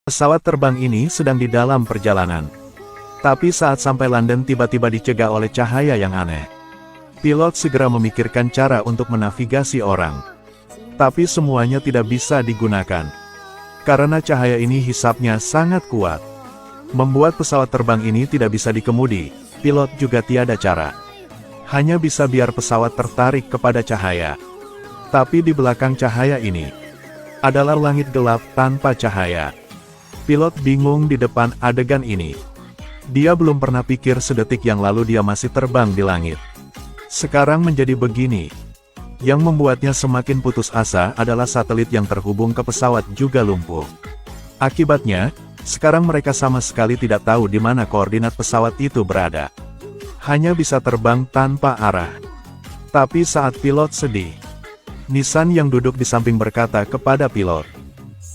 Pesawat terbang ini sedang di dalam perjalanan. Tapi saat sampai London tiba-tiba dicegah oleh cahaya yang aneh. Pilot segera memikirkan cara untuk menavigasi orang. Tapi semuanya tidak bisa digunakan. Karena cahaya ini hisapnya sangat kuat. Membuat pesawat terbang ini tidak bisa dikemudi, pilot juga tiada cara. Hanya bisa biar pesawat tertarik kepada cahaya. Tapi di belakang cahaya ini, adalah langit gelap tanpa cahaya. Pilot bingung di depan adegan ini. Dia belum pernah pikir sedetik yang lalu dia masih terbang di langit. Sekarang menjadi begini. Yang membuatnya semakin putus asa adalah satelit yang terhubung ke pesawat juga lumpuh. Akibatnya, sekarang mereka sama sekali tidak tahu di mana koordinat pesawat itu berada. Hanya bisa terbang tanpa arah. Tapi saat pilot sedih, Nissan yang duduk di samping berkata kepada pilot,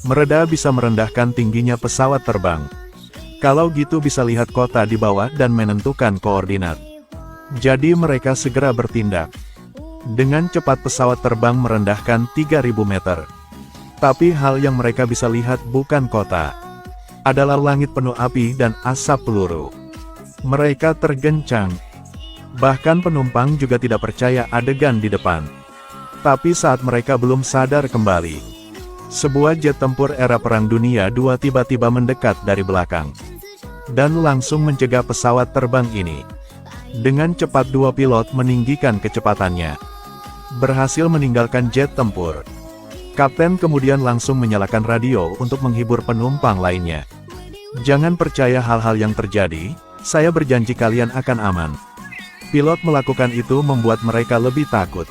"Mereda bisa merendahkan tingginya pesawat terbang. Kalau gitu bisa lihat kota di bawah dan menentukan koordinat." Jadi mereka segera bertindak. Dengan cepat pesawat terbang merendahkan 3.000 meter. Tapi hal yang mereka bisa lihat bukan kota. Adalah langit penuh api dan asap peluru. Mereka tergencang. Bahkan penumpang juga tidak percaya adegan di depan. Tapi saat mereka belum sadar kembali, sebuah jet tempur era Perang Dunia II tiba-tiba mendekat dari belakang. Dan langsung mencegah pesawat terbang ini. Dengan cepat dua pilot meninggikan kecepatannya. Berhasil meninggalkan jet tempur. Kapten kemudian langsung menyalakan radio untuk menghibur penumpang lainnya. "Jangan percaya hal-hal yang terjadi, saya berjanji kalian akan aman." Pilot melakukan itu membuat mereka lebih takut.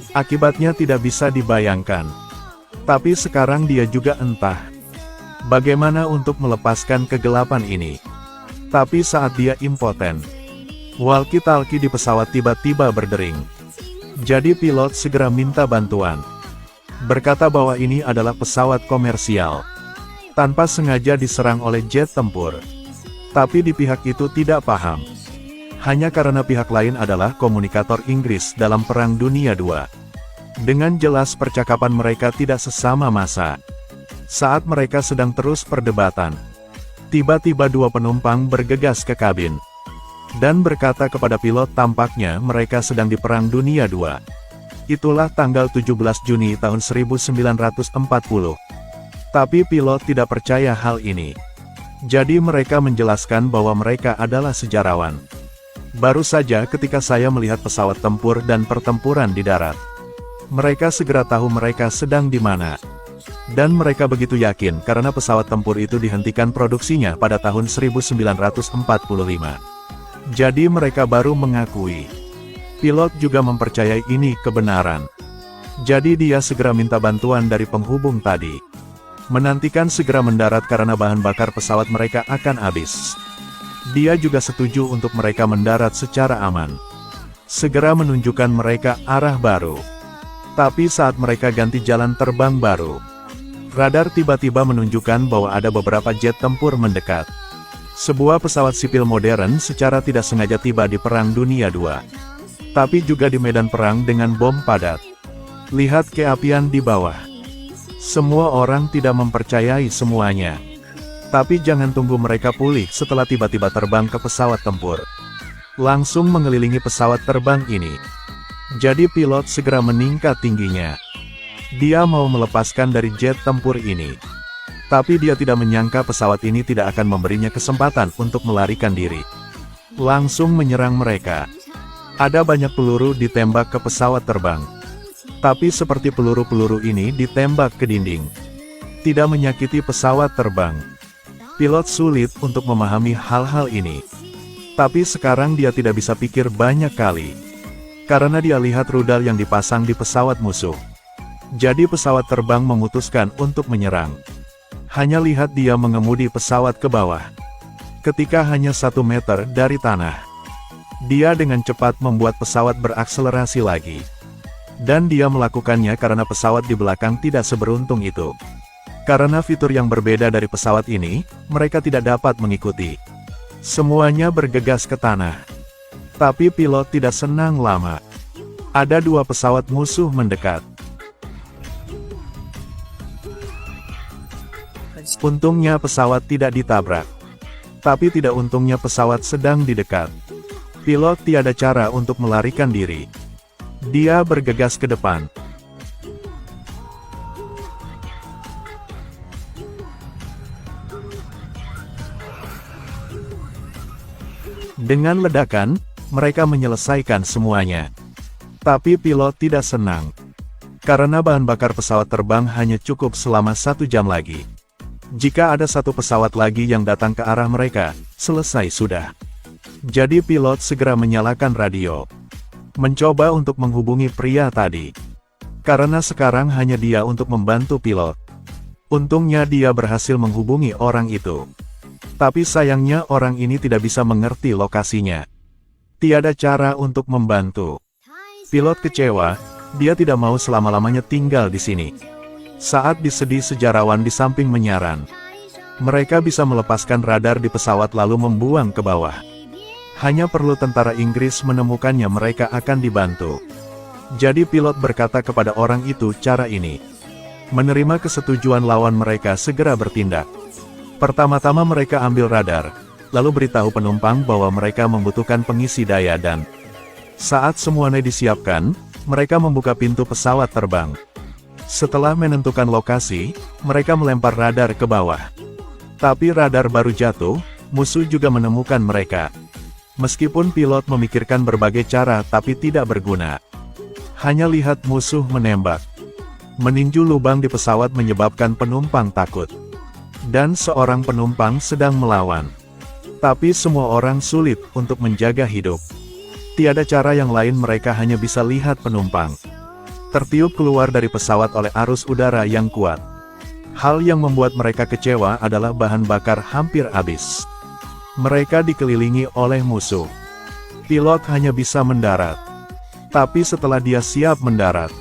Akibatnya tidak bisa dibayangkan. Tapi sekarang dia juga entah bagaimana untuk melepaskan kegelapan ini. Tapi saat dia impoten, walkie-talkie di pesawat tiba-tiba berdering. Jadi pilot segera minta bantuan. Berkata bahwa ini adalah pesawat komersial. Tanpa sengaja diserang oleh jet tempur. Tapi di pihak itu tidak paham. Hanya karena pihak lain adalah komunikator Inggris dalam Perang Dunia II. Dengan jelas percakapan mereka tidak sesama masa. Saat mereka sedang terus perdebatan, tiba-tiba dua penumpang bergegas ke kabin. Dan berkata kepada pilot tampaknya mereka sedang di Perang Dunia II. Itulah tanggal 17 Juni tahun 1940. Tapi pilot tidak percaya hal ini. Jadi mereka menjelaskan bahwa mereka adalah sejarawan. "Baru saja ketika saya melihat pesawat tempur dan pertempuran di darat. Mereka segera tahu mereka sedang di mana. Dan mereka begitu yakin karena pesawat tempur itu dihentikan produksinya pada tahun 1945. Jadi mereka baru mengakui." Pilot juga mempercayai ini kebenaran. Jadi dia segera minta bantuan dari penghubung tadi. Menantikan segera mendarat karena bahan bakar pesawat mereka akan habis. Dia juga setuju untuk mereka mendarat secara aman. Segera menunjukkan mereka arah baru. Tapi saat mereka ganti jalan terbang baru, radar tiba-tiba menunjukkan bahwa ada beberapa jet tempur mendekat. Sebuah pesawat sipil modern secara tidak sengaja tiba di Perang Dunia II. Tapi juga di medan perang dengan bom padat. Lihat keapian di bawah. Semua orang tidak mempercayai semuanya. Tapi jangan tunggu mereka pulih setelah tiba-tiba terbang ke pesawat tempur. Langsung mengelilingi pesawat terbang ini. Jadi pilot segera meningkat tingginya. Dia mau melepaskan dari jet tempur ini. Tapi dia tidak menyangka pesawat ini tidak akan memberinya kesempatan untuk melarikan diri. Langsung menyerang mereka. Ada banyak peluru ditembak ke pesawat terbang. Tapi seperti peluru-peluru ini ditembak ke dinding. Tidak menyakiti pesawat terbang. Pilot sulit untuk memahami hal-hal ini. Tapi sekarang dia tidak bisa pikir banyak kali. Karena dia lihat rudal yang dipasang di pesawat musuh. Jadi pesawat terbang memutuskan untuk menyerang. Hanya lihat dia mengemudi pesawat ke bawah. Ketika hanya 1 meter dari tanah, dia dengan cepat membuat pesawat berakselerasi lagi. Dan dia melakukannya karena pesawat di belakang tidak seberuntung itu. Karena fitur yang berbeda dari pesawat ini, mereka tidak dapat mengikuti. Semuanya bergegas ke tanah. Tapi pilot tidak senang lama. Ada 2 pesawat musuh mendekat. Untungnya pesawat tidak ditabrak. Tapi tidak untungnya pesawat sedang di dekat. Pilot tiada cara untuk melarikan diri. Dia bergegas ke depan. Dengan ledakan, mereka menyelesaikan semuanya. Tapi pilot tidak senang. Karena bahan bakar pesawat terbang hanya cukup selama 1 jam lagi. Jika ada satu pesawat lagi yang datang ke arah mereka, selesai sudah. Jadi pilot segera menyalakan radio. Mencoba untuk menghubungi pria tadi. Karena sekarang hanya dia untuk membantu pilot. Untungnya dia berhasil menghubungi orang itu. Tapi sayangnya orang ini tidak bisa mengerti lokasinya. Tiada cara untuk membantu. Pilot kecewa, dia tidak mau selama-lamanya tinggal di sini. Saat disedih sejarawan di samping menyaran. Mereka bisa melepaskan radar di pesawat lalu membuang ke bawah. Hanya perlu tentara Inggris menemukannya mereka akan dibantu. Jadi pilot berkata kepada orang itu cara ini. Menerima kesetujuan lawan mereka segera bertindak. Pertama-tama mereka ambil radar, lalu beritahu penumpang bahwa mereka membutuhkan pengisi daya dan saat semuanya disiapkan, mereka membuka pintu pesawat terbang. Setelah menentukan lokasi, mereka melempar radar ke bawah. Tapi radar baru jatuh, musuh juga menemukan mereka. Meskipun pilot memikirkan berbagai cara tapi tidak berguna. Hanya lihat musuh menembak. Meninju lubang di pesawat menyebabkan penumpang takut. Dan seorang penumpang sedang melawan. Tapi semua orang sulit untuk menjaga hidup. Tiada cara yang lain, mereka hanya bisa lihat penumpang tertiup keluar dari pesawat oleh arus udara yang kuat. Hal yang membuat mereka kecewa adalah bahan bakar hampir habis. Mereka dikelilingi oleh musuh. Pilot hanya bisa mendarat. Tapi setelah dia siap mendarat,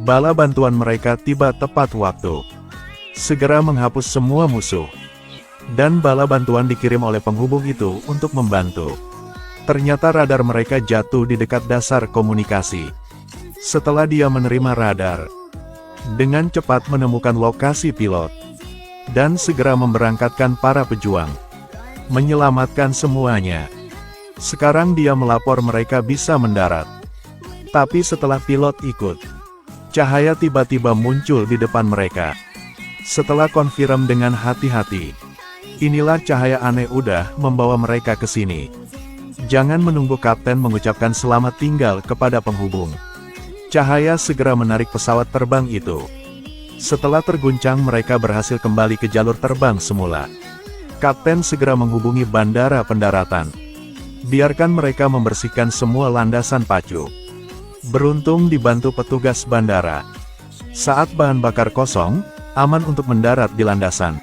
bala bantuan mereka tiba tepat waktu. Segera menghapus semua musuh. Dan bala bantuan dikirim oleh penghubung itu untuk membantu. Ternyata radar mereka jatuh di dekat dasar komunikasi. Setelah dia menerima radar, dengan cepat menemukan lokasi pilot, dan segera memberangkatkan para pejuang, menyelamatkan semuanya. Sekarang dia melapor mereka bisa mendarat. Tapi setelah pilot ikut, cahaya tiba-tiba muncul di depan mereka. Setelah konfirm dengan hati-hati, inilah cahaya aneh udah membawa mereka ke sini. Jangan menunggu kapten mengucapkan selamat tinggal kepada penghubung. Cahaya segera menarik pesawat terbang itu. Setelah terguncang mereka berhasil kembali ke jalur terbang semula. Kapten segera menghubungi bandara pendaratan. Biarkan mereka membersihkan semua landasan pacu. Beruntung dibantu petugas bandara. Saat bahan bakar kosong, aman untuk mendarat di landasan.